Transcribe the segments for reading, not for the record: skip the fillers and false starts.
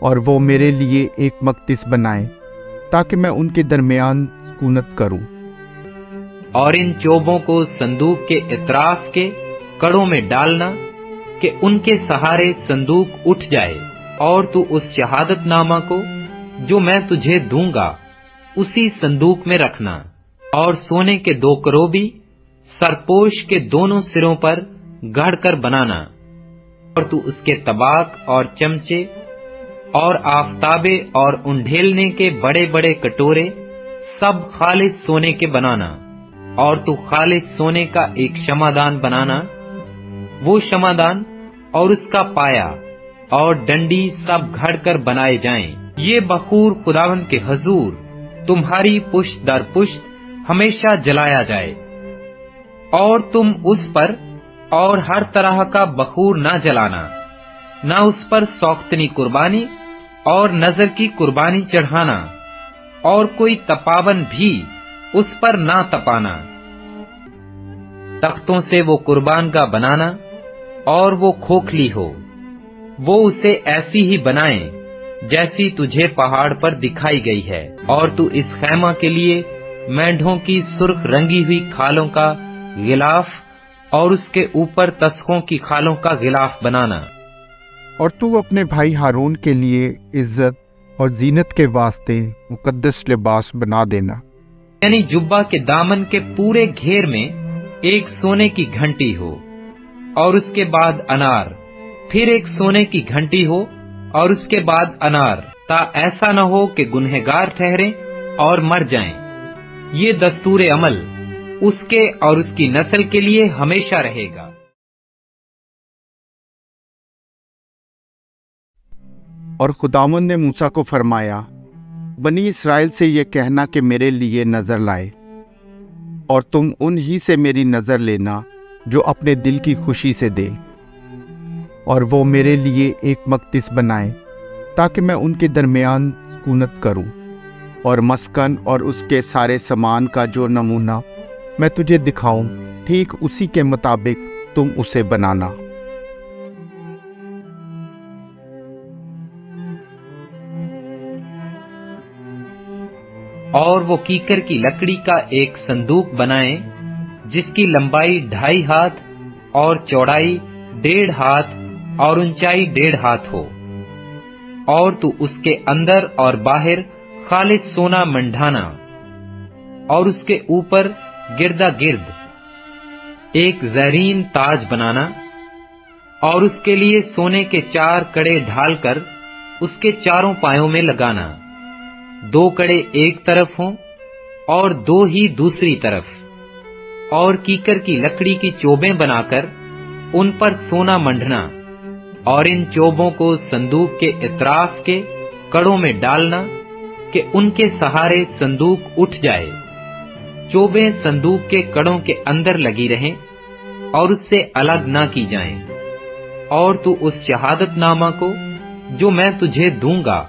اور وہ میرے لیے ایک مقدس بنائے تاکہ میں ان کے درمیان سکونت کروں۔ اور ان چوبوں کو صندوق کے اطراف کے کڑوں میں ڈالنا کہ ان کے سہارے صندوق اٹھ جائے، اور تو اس شہادت نامہ کو جو میں تجھے دوں گا اسی صندوق میں رکھنا، اور سونے کے 2 کروبی سرپوش کے دونوں سروں پر گڑھ کر بنانا، اور تو اس کے طباق اور چمچے اور آفتابے اور انڈھیلنے کے بڑے بڑے کٹورے سب خالص سونے کے بنانا، اور تو خالص سونے کا ایک شمعدان بنانا، وہ شمعدان اور اس کا پایا اور ڈنڈی سب گھڑ کر بنائے جائیں۔ یہ بخور خداوند کے حضور تمہاری پشت در پشت ہمیشہ جلایا جائے، اور تم اس پر اور ہر طرح کا بخور نہ جلانا، نہ اس پر سوختنی قربانی اور نذر کی قربانی چڑھانا، اور کوئی تپاون بھی اس پر نہ تپانا۔ تختوں سے وہ قربان گاہ بنانا، اور وہ کھوکھلی ہو، وہ اسے ایسی ہی بنائیں جیسی تجھے پہاڑ پر دکھائی گئی ہے، اور تو اس خیمہ کے لیے مینڈھوں کی سرخ رنگی ہوئی کھالوں کا غلاف اور اس کے اوپر تسخوں کی کھالوں کا غلاف بنانا۔ اور تو اپنے بھائی ہارون کے لیے عزت اور زینت کے واسطے مقدس لباس بنا دینا، یعنی جبہ کے دامن کے پورے گھیر میں ایک سونے کی گھنٹی ہو، اور اس کے بعد انار، پھر ایک سونے کی گھنٹی ہو اور اس کے بعد انار، تا ایسا نہ ہو کہ گنہگار ٹھہریں اور مر جائیں۔ یہ دستور عمل اس کے اور اس کی نسل کے لیے ہمیشہ رہے گا۔ اور خداوند نے موسیٰ کو فرمایا، بنی اسرائیل سے یہ کہنا کہ میرے لیے نظر لائے، اور تم انہی سے میری نظر لینا جو اپنے دل کی خوشی سے دے، اور وہ میرے لیے ایک مقدس بنائے تاکہ میں ان کے درمیان سکونت کروں، اور مسکن اور اس کے سارے سامان کا جو نمونہ میں تجھے دکھاؤں ٹھیک اسی کے مطابق تم اسے بنانا۔ اور وہ کیکر کی لکڑی کا ایک صندوق بنائیں جس کی لمبائی 2.5 ہاتھ اور چوڑائی 1.5 ہاتھ اور اونچائی 1.5 ہاتھ ہو، اور تو اس کے اندر اور باہر خالص سونا منڈھانا، اور اس کے اوپر گردا گرد ایک زرین تاج بنانا، اور اس کے لیے سونے کے 4 کڑے ڈھال کر اس کے چاروں پایوں میں لگانا، 2 کڑے ایک طرف ہوں اور 2 ہی دوسری طرف، اور کیکر کی لکڑی کی چوبیں بنا کر ان پر سونا منڈھنا، اور ان چوبوں کو صندوق کے اطراف کے کڑوں میں ڈالنا کہ ان کے سہارے صندوق اٹھ جائے، چوبیں صندوق کے کڑوں کے اندر لگی رہیں اور اس سے الگ نہ کی جائیں۔ اور تو اس شہادت نامہ کو جو میں تجھے دوں گا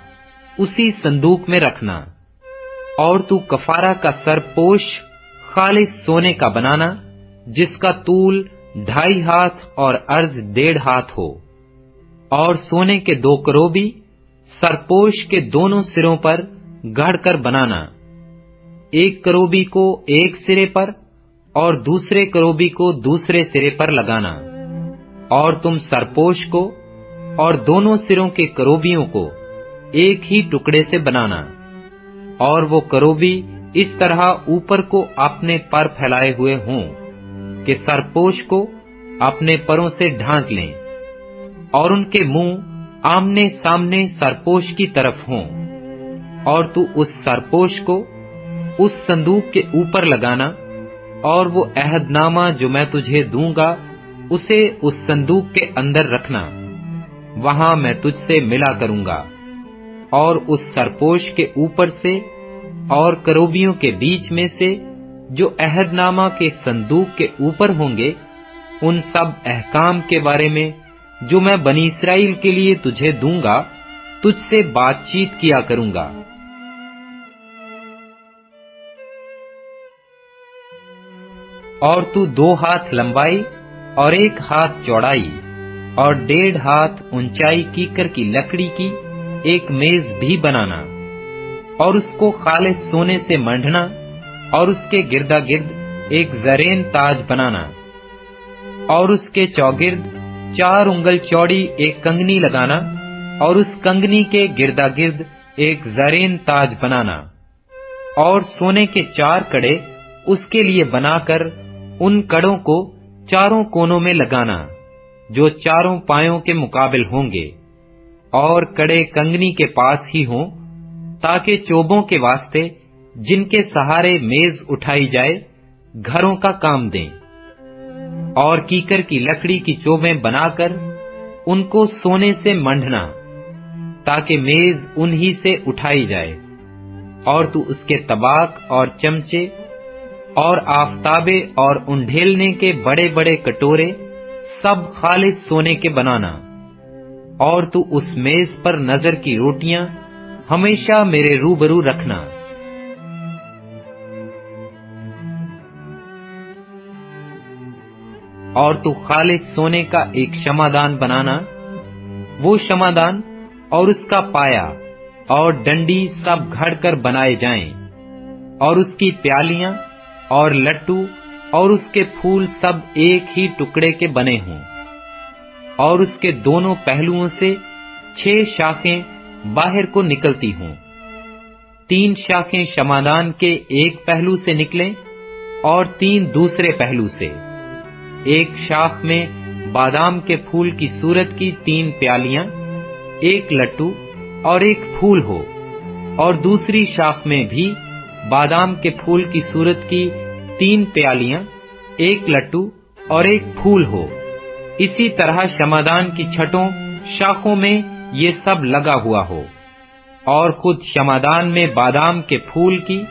اسی صندوق میں رکھنا، اور تو کفارہ کا سرپوش خالص سونے کا بنانا جس کا طول 2.5 ہاتھ اور عرض 1.5 ہاتھ ہو، اور سونے کے 2 کروبی سرپوش کے دونوں سروں پر گڑھ کر بنانا، ایک کروبی کو ایک سرے پر اور دوسرے کروبی کو دوسرے سرے پر لگانا، اور تم سرپوش کو اور دونوں سروں کے کروبیوں کو ایک ہی ٹکڑے سے بنانا، اور وہ کروبی اس طرح اوپر کو اپنے پر پھیلائے ہوئے ہوں کہ سرپوش کو اپنے پروں سے ڈھانک لیں، اور ان کے منہ آمنے سامنے سرپوش کی طرف ہوں، اور تو اس سرپوش کو اس صندوق کے اوپر لگانا، اور وہ عہد نامہ جو میں تجھے دوں گا اسے اس صندوق کے اندر رکھنا، وہاں میں تجھ سے ملا کروں گا، اور اس سرپوش کے اوپر سے اور کروبیوں کے بیچ میں سے جو عہد نامہ کے صندوق کے اوپر ہوں گے ان سب احکام کے بارے میں جو میں بنی اسرائیل کے لیے تجھے دوں گا تجھ سے بات چیت کیا کروں گا۔ اور تو 2 ہاتھ لمبائی اور 1 ہاتھ چوڑائی اور 1.5 ہاتھ اونچائی کیکر کی لکڑی کی ایک میز بھی بنانا اور اس کو خالص سونے سے منڈنا اور اس کے گردا گرد ایک زرین تاج بنانا اور اس کے چوگرد 4 انگل چوڑی ایک کنگنی لگانا اور اس کنگنی کے گردا گرد ایک زرین تاج بنانا اور سونے کے 4 کڑے اس کے لیے بنا کر ان کڑوں کو چاروں کونوں میں لگانا جو چاروں پایوں کے مقابل ہوں گے اور کڑے کنگنی کے پاس ہی ہوں تاکہ چوبوں کے واسطے جن کے سہارے میز اٹھائی جائے گھروں کا کام دیں اور کیکر کی لکڑی کی چوبیں بنا کر ان کو سونے سے منڈنا تاکہ میز انہی سے اٹھائی جائے اور تو اس کے طباق اور چمچے اور آفتابے اور انڈھیلنے کے بڑے بڑے کٹورے سب خالص سونے کے بنانا اور تو اس میز پر نظر کی روٹیاں ہمیشہ میرے روبرو رکھنا۔ اور تو خالص سونے کا ایک شمعدان بنانا، وہ شمعدان اور اس کا پایا اور ڈنڈی سب گھڑ کر بنائے جائیں اور اس کی پیالیاں اور لٹو اور اس کے پھول سب ایک ہی ٹکڑے کے بنے ہوں اور اس کے دونوں پہلوؤں سے 6 شاخیں باہر کو نکلتی ہوں، 3 شاخیں شمعدان کے ایک پہلو سے نکلیں اور 3 دوسرے پہلو سے، ایک شاخ میں بادام کے پھول کی صورت کی 3 پیالیاں، ایک لٹو اور ایک پھول ہو، اور دوسری شاخ میں بھی بادام کے پھول کی صورت کی 3 پیالیاں، ایک لٹو اور ایک پھول ہو۔ اسی طرح شمعدان کی چھٹوں شاخوں میں یہ سب لگا ہوا ہو، اور خود شمعدان میں بادام کے پھول کی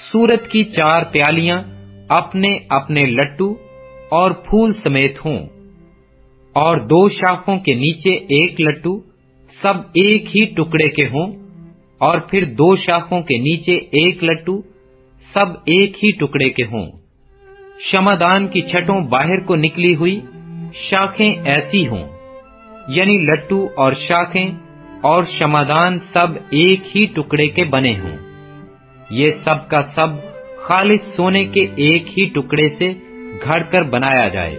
صورت کی 4 پیالیاں اپنے اپنے لٹو اور پھول سمیت ہوں، اور 2 شاخوں کے نیچے ایک لٹو سب ایک ہی ٹکڑے کے ہوں، اور پھر 2 شاخوں کے نیچے ایک لٹو سب ایک ہی ٹکڑے کے ہوں۔ شمعدان کی چھٹوں باہر کو نکلی ہوئی شاخیں ایسی ہوں، یعنی لٹو اور شاخیں اور شمعدان سب ایک ہی ٹکڑے کے بنے ہوں، یہ سب کا سب خالص سونے کے ایک ہی ٹکڑے سے گھڑ کر بنایا جائے۔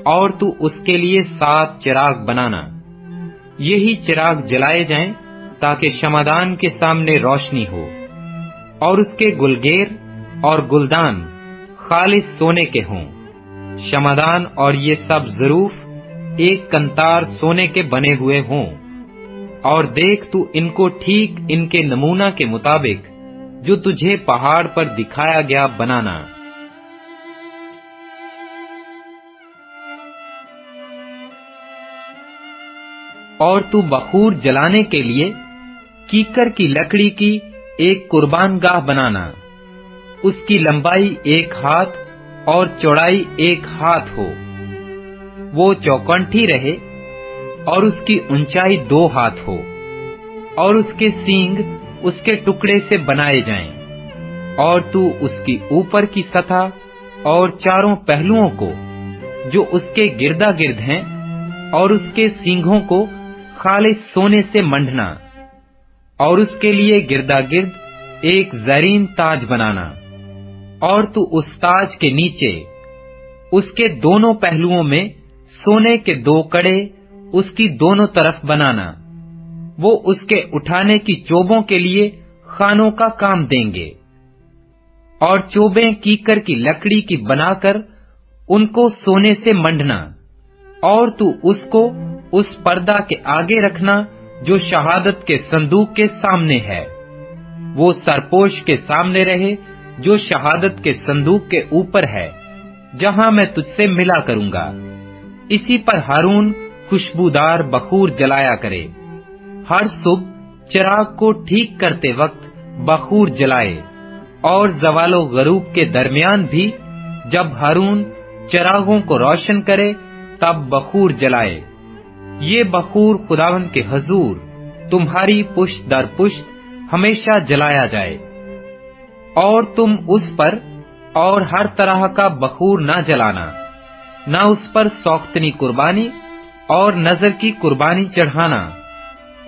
اور تو اس کے لیے 7 چراغ بنانا، یہی چراغ جلائے جائیں تاکہ شمعدان کے سامنے روشنی ہو، اور اس کے گلگیر اور گلدان خالص سونے کے ہوں۔ شمعدان اور یہ سب ظروف ایک کنتار سونے کے بنے ہوئے ہوں، اور دیکھ تو ان کو ٹھیک ان کے نمونہ کے مطابق جو تجھے پہاڑ پر دکھایا گیا بنانا۔ اور تو بخور جلانے کے لیے کیکر کی لکڑی کی ایک قربان گاہ بنانا، اس کی لمبائی 1 ہاتھ اور چوڑائی 1 ہاتھ ہو، وہ چوکونٹھی رہے، اور اس کی اونچائی 2 ہاتھ ہو، اور اس کے سینگ اس کے ٹکڑے سے بنائے جائیں، اور تو اس کی اوپر کی سطح اور چاروں پہلوؤں کو جو اس کے گردا گرد ہیں اور اس کے سینگوں کو خالص سونے سے منڈنا، اور اس کے لیے گردا گرد ایک زرین تاج بنانا، اور تو اس تاج کے نیچے اس کے دونوں پہلوؤں میں سونے کے 2 کڑے اس کی دونوں طرف بنانا، وہ اس کے اٹھانے کی چوبوں کے لیے خانوں کا کام دیں گے، اور چوبیں کیکر کی لکڑی کی بنا کر ان کو سونے سے منڈنا، اور تو اس کو اس پردہ کے آگے رکھنا جو شہادت کے صندوق کے سامنے ہے، وہ سرپوش کے سامنے رہے جو شہادت کے صندوق کے اوپر ہے، جہاں میں تجھ سے ملا کروں گا۔ اسی پر ہارون خوشبودار بخور جلایا کرے، ہر صبح چراغ کو ٹھیک کرتے وقت بخور جلائے، اور زوال و غروب کے درمیان بھی جب ہارون چراغوں کو روشن کرے تب بخور جلائے۔ یہ بخور خداوند کے حضور تمہاری پشت در پشت ہمیشہ جلایا جائے، اور تم اس پر اور ہر طرح کا بخور نہ جلانا، نہ اس پر سوختنی قربانی اور نذر کی قربانی چڑھانا،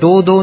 2-2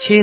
6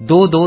2-2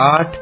8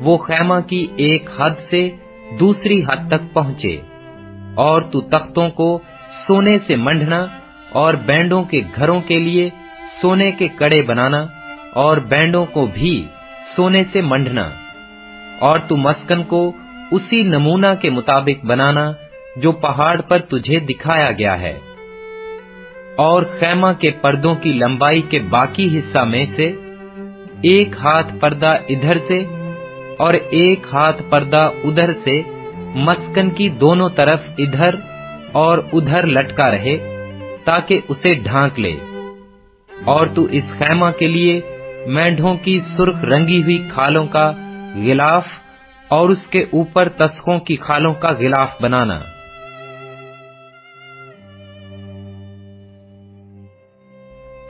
وہ خیمہ کی ایک حد سے دوسری حد تک پہنچے، اور تو تختوں کو سونے سے منڈنا اور بینڈوں کے گھروں کے لیے سونے کے کڑے بنانا اور بینڈوں کو بھی سونے سے منڈنا، اور تو مسکن کو اسی نمونہ کے مطابق بنانا جو پہاڑ پر تجھے دکھایا گیا ہے، اور خیمہ کے پردوں کی لمبائی کے باقی حصہ میں سے 1 ہاتھ پردہ ادھر سے اور 1 ہاتھ پردہ ادھر سے مسکن کی دونوں طرف ادھر اور ادھر لٹکا رہے تاکہ اسے ڈھانک لے، اور تو اس خیمہ کے لیے مینڈھوں کی سرخ رنگی ہوئی کھالوں کا غلاف اور اس کے اوپر تسخوں کی کھالوں کا غلاف بنانا۔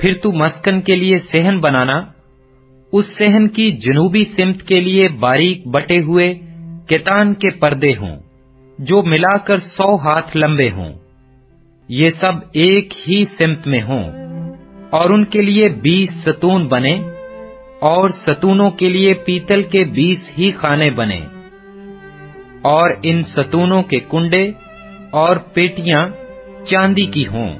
پھر تو مسکن کے لیے صحن بنانا، اس صحن کی جنوبی سمت کے لیے باریک بٹے ہوئے کتان کے پردے ہوں جو ملا کر 100 ہاتھ لمبے ہوں، یہ سب ایک ہی سمت میں ہوں، اور ان کے لیے 20 ستون بنے، اور ستونوں کے لیے پیتل کے 20 ہی خانے بنے، اور ان ستونوں کے کنڈے اور پیٹیاں چاندی کی ہوں۔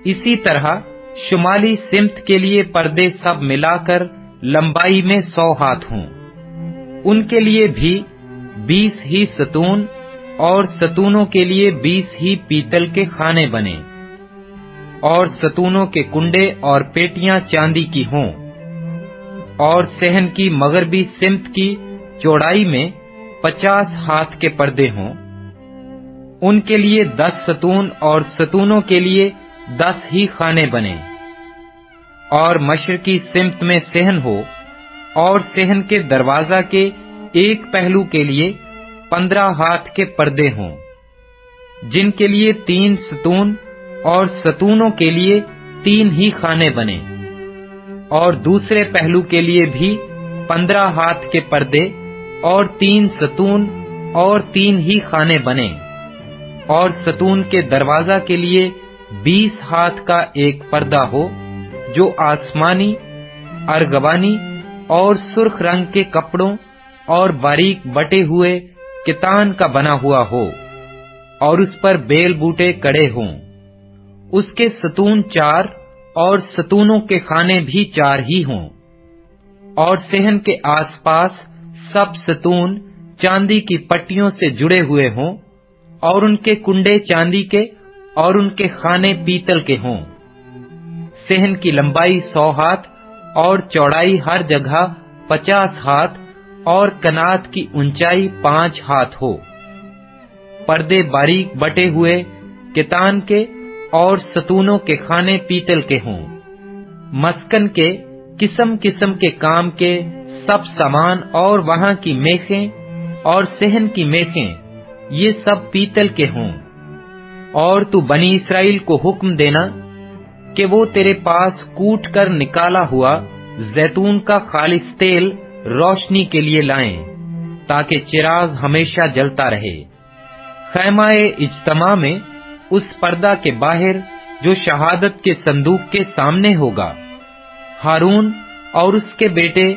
اسی طرح شمالی سمت کے لیے پردے سب ملا کر لمبائی میں 100 ہاتھ ہوں، ان کے لیے بھی 20 ہی ستون اور ستونوں کے لیے 20 ہی پیتل کے خانے بنے، اور ستونوں کے کنڈے اور پیٹیاں چاندی کی ہوں، اور صحن کی مغربی سمت کی چوڑائی میں 50 ہاتھ کے پردے ہوں، ان کے لیے 10 ستون اور ستونوں کے لیے 10 ہی خانے بنے، اور مشرقی سمت میں صحن ہو، اور صحن کے دروازہ کے ایک پہلو کے لیے 15 ہاتھ کے پردے ہوں، جن کے لیے 3 ستون اور ستونوں کے لیے 3 ہی خانے بنے، اور دوسرے پہلو کے لیے بھی 15 ہاتھ کے پردے اور 3 ستون اور 3 ہی خانے بنے، اور ستون کے دروازہ کے لیے 20 ہاتھ کا ایک پردہ ہو جو آسمانی، ارغوانی اور سرخ رنگ کے کپڑوں اور باریک بٹے ہوئے کتان کا بنا ہوا ہو، اور اس پر بیل بوٹے کڑے ہوں، اس کے ستون 4 اور ستونوں کے خانے بھی 4 ہی ہوں، اور صحن کے آس پاس سب ستون چاندی کی پٹیوں سے جڑے ہوئے ہوں، اور ان کے کنڈے چاندی کے اور ان کے خانے پیتل کے ہوں۔ صحن کی لمبائی 100 ہاتھ اور چوڑائی ہر جگہ 50 ہاتھ اور کنات کی اونچائی 5 ہاتھ ہو۔ پردے باریک بٹے ہوئے کتان کے اور ستونوں کے خانے پیتل کے ہوں۔ مسکن کے قسم قسم کے کام کے سب سامان اور وہاں کی میخیں اور صحن کی میخیں یہ سب پیتل کے ہوں۔ اور تو بنی اسرائیل کو حکم دینا کہ وہ تیرے پاس کوٹ کر نکالا ہوا زیتون کا خالص تیل روشنی کے لیے لائیں تاکہ چراغ ہمیشہ جلتا رہے۔ خیمہ اجتماع میں اس پردہ کے باہر جو شہادت کے صندوق کے سامنے ہوگا، ہارون اور اس کے بیٹے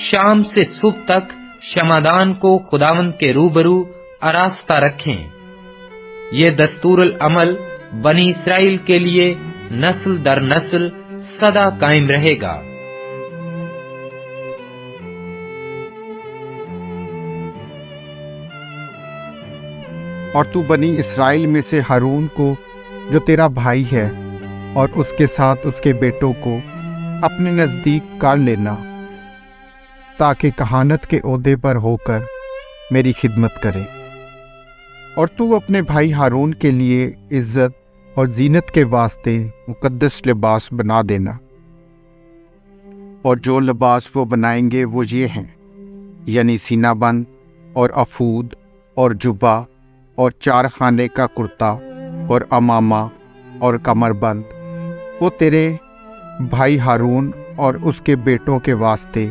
شام سے صبح تک شمعدان کو خداوند کے روبرو آراستہ رکھیں۔ یہ دستور العمل بنی اسرائیل کے لیے نسل در نسل سدا قائم رہے گا۔ اور تو بنی اسرائیل میں سے ہارون کو جو تیرا بھائی ہے اور اس کے ساتھ اس کے بیٹوں کو اپنے نزدیک کر لینا تاکہ کہانت کے عہدے پر ہو کر میری خدمت کرے۔ اور تو اپنے بھائی ہارون کے لیے عزت اور زینت کے واسطے مقدس لباس بنا دینا، اور جو لباس وہ بنائیں گے وہ یہ ہیں، یعنی سینہ بند اور افود اور جبہ اور 4 خانے کا کرتا اور امامہ اور کمر بند۔ وہ تیرے بھائی ہارون اور اس کے بیٹوں کے واسطے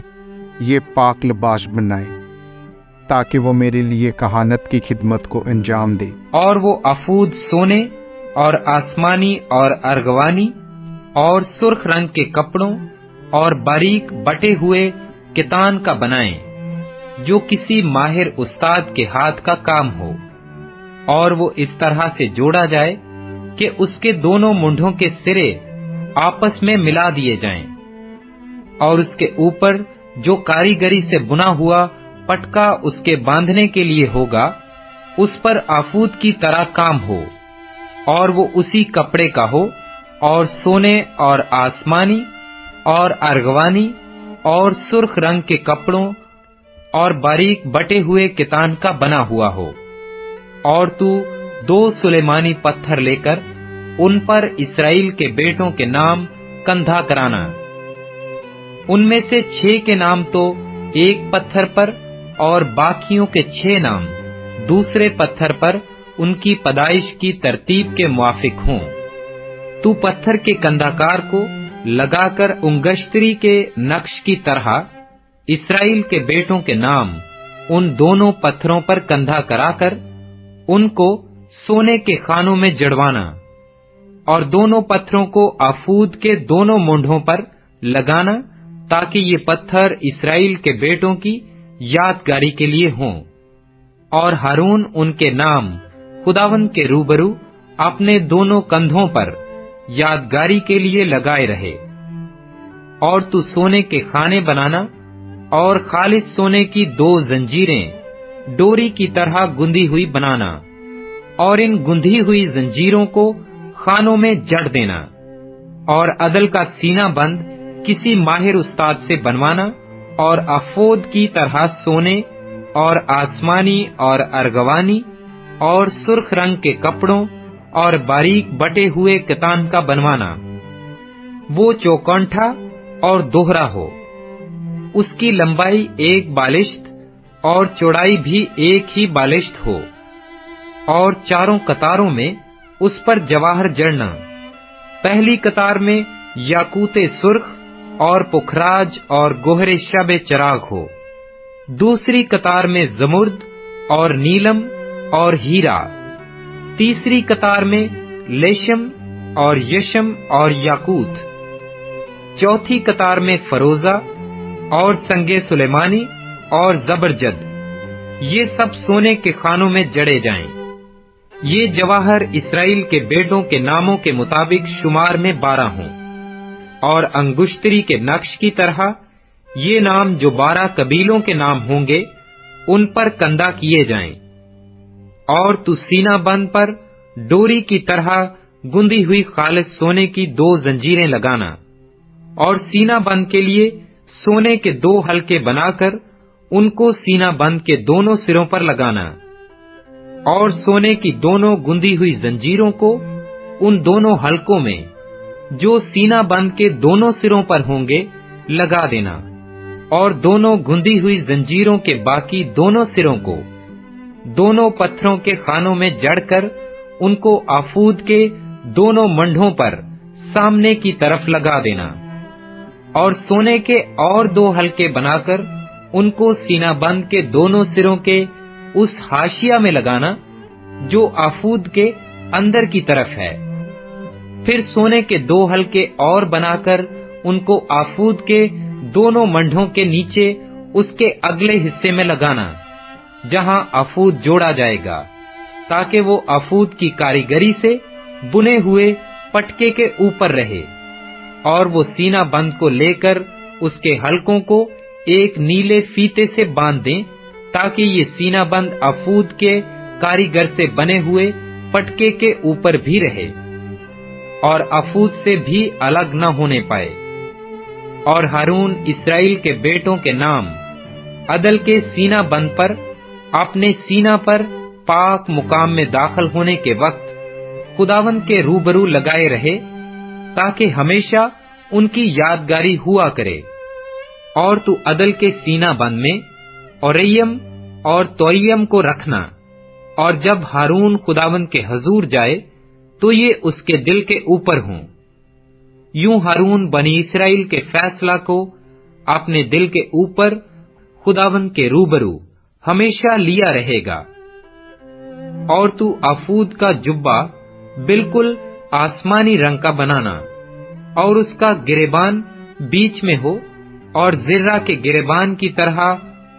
یہ پاک لباس بنائے تاکہ وہ میرے لیے کہانت کی خدمت کو انجام دے۔ اور وہ افود سونے اور آسمانی اور ارغوانی اور سرخ رنگ کے کپڑوں اور باریک بٹے ہوئے کتان کا بنائیں، جو کسی ماہر استاد کے ہاتھ کا کام ہو، اور وہ اس طرح سے جوڑا جائے کہ اس کے دونوں مونڈھوں کے سرے آپس میں ملا دیے جائیں، اور اس کے اوپر جو کاریگری سے بنا ہوا پٹکا اس کے باندھنے کے لیے ہوگا، اس پر آفود کی طرح کام ہو، اور وہ اسی کپڑے کا ہو، اور سونے اور آسمانی اور ارغوانی اور سرخ رنگ کے کپڑوں اور باریک بٹے ہوئے کتان کا بنا ہوا ہو۔ اور تو 2 سلیمانی پتھر لے کر ان پر اسرائیل کے بیٹوں کے نام کندھا کرانا۔ ان میں سے 6 کے نام تو ایک پتھر پر اور باقیوں کے 6 نام دوسرے پتھر پر ان کی پیدائش کی ترتیب کے موافق ہوں۔ تو پتھر کے کندھاکار کو لگا کر انگشتری کے نقش کی طرح اسرائیل کے بیٹوں کے نام ان دونوں پتھروں پر کندھا کرا کر ان کو سونے کے خانوں میں جڑوانا، اور دونوں پتھروں کو آفود کے دونوں مونڈھوں پر لگانا، تاکہ یہ پتھر اسرائیل کے بیٹوں کی یادگاری کے لیے ہوں۔ اور ہارون ان کے نام خداوند کے روبرو اپنے دونوں کندھوں پر یادگاری کے لیے لگائے رہے۔ اور تو سونے کے خانے بنانا اور خالص سونے کی 2 زنجیریں ڈوری کی طرح گندھی ہوئی بنانا، اور ان گندھی ہوئی زنجیروں کو خانوں میں جڑ دینا، اور عدل کا سینہ بند کسی ماہر استاد سے بنوانا، اور افود کی طرح سونے اور آسمانی اور ارغوانی اور سرخ رنگ کے کپڑوں اور باریک بٹے ہوئے کتان کا بنوانا۔ وہ چوکونٹھا اور دوہرا ہو، اس کی لمبائی 1 بالشت اور چوڑائی بھی 1 ہی بالشت ہو، اور چاروں قطاروں میں اس پر جواہر جڑنا۔ پہلی قطار میں یاقوت سرخ اور پکھراج اور گوہر شب چراغ ہو، دوسری قطار میں زمرد اور نیلم اور ہیرا، تیسری قطار میں لیشم اور یشم اور یاقوت، چوتھی قطار میں فروزہ اور سنگ سلیمانی اور زبرجد، یہ سب سونے کے خانوں میں جڑے جائیں۔ یہ جواہر اسرائیل کے بیٹوں کے ناموں کے مطابق شمار میں 12 ہوں، اور انگشتری کے نقش کی طرح یہ نام جو 12 قبیلوں کے نام ہوں گے ان پر کندھا کیے جائیں۔ اور تو سینہ بند پر ڈوری کی طرح گندھی ہوئی خالص سونے کی 2 زنجیریں لگانا، اور سینہ بند کے لیے سونے کے 2 حلقے بنا کر ان کو سینہ بند کے دونوں سروں پر لگانا، اور سونے کی دونوں گندھی ہوئی زنجیروں کو ان دونوں حلقوں میں جو سینہ بند کے دونوں سروں پر ہوں گے لگا دینا، اور دونوں گندھی ہوئی زنجیروں کے باقی دونوں سروں کو دونوں پتھروں کے خانوں میں جڑ کر ان کو آفود کے دونوں منڈھوں پر سامنے کی طرف لگا دینا، اور سونے کے اور 2 حلقے بنا کر ان کو سینہ بند کے دونوں سروں کے اس حاشیہ میں لگانا جو آفود کے اندر کی طرف ہے۔ پھر سونے کے 2 حلقے اور بنا کر ان کو آفود کے دونوں منڈھوں کے نیچے اس کے اگلے حصے میں لگانا جہاں آفود جوڑا جائے گا، تاکہ وہ آفود کی کاریگری سے بنے ہوئے پٹکے کے اوپر رہے، اور وہ سینہ بند کو لے کر اس کے حلقوں کو ایک نیلے فیتے سے باندھ دیں، تاکہ یہ سینہ بند آفود کے کاریگر سے بنے ہوئے پٹکے کے اوپر بھی رہے اور آفود سے بھی الگ نہ ہونے پائے۔ اور ہارون اسرائیل کے بیٹوں کے نام عدل کے سینہ بند پر اپنے سینہ پر پاک مقام میں داخل ہونے کے وقت خداوند کے روبرو لگائے رہے، تاکہ ہمیشہ ان کی یادگاری ہوا کرے۔ اور تو عدل کے سینہ بند میں اوریم اور توئیم کو رکھنا، اور جب ہارون خداوند کے حضور جائے تو یہ اس کے دل کے اوپر ہوں۔ یوں ہارون بنی اسرائیل کے فیصلہ کو اپنے دل کے اوپر خداوند کے روبرو ہمیشہ لیا رہے گا۔ اور تو آفود کا جبہ بالکل آسمانی رنگ کا بنانا، اور اس کا گریبان بیچ میں ہو، اور زرہ کے گریبان کی طرح